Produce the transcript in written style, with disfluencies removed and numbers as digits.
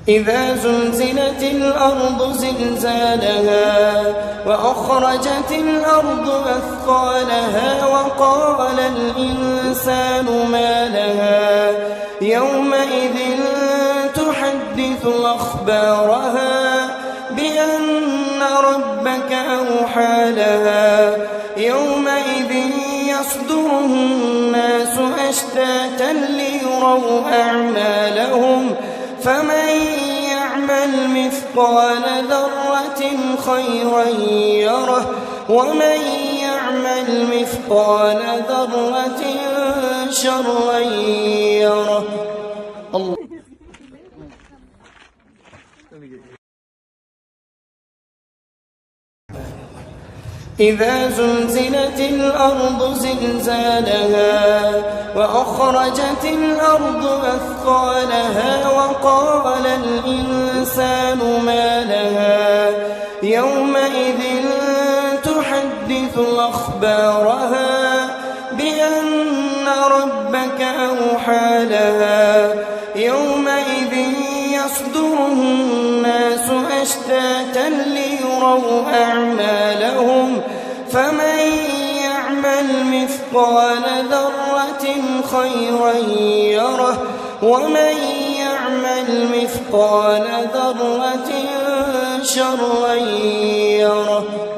إذا زلزلت الأرض زلزالها وأخرجت الأرض أثقالها وقال الإنسان ما لها يومئذ تحدث أخبارها بأن ربك أوحى لها يومئذ يصدر الناس أشتاتا ليروا أعمالهم فمن يعمل مثقال ذرة خيرا يره ومن يعمل مثقال ذرة شرا يره. الله. إذا زلزلت الأرض زلزالها وأخرجت الأرض أثقالها وقال الإنسان ما لها يومئذ تحدث أخبارها بأن ربك أوحى لها يومئذ يصدر الناس أشتاتا ليروا أعمالهم فمن يعمل مثقال ذرة خيرا يره ومن يعمل مثقال ذرة شرا يره.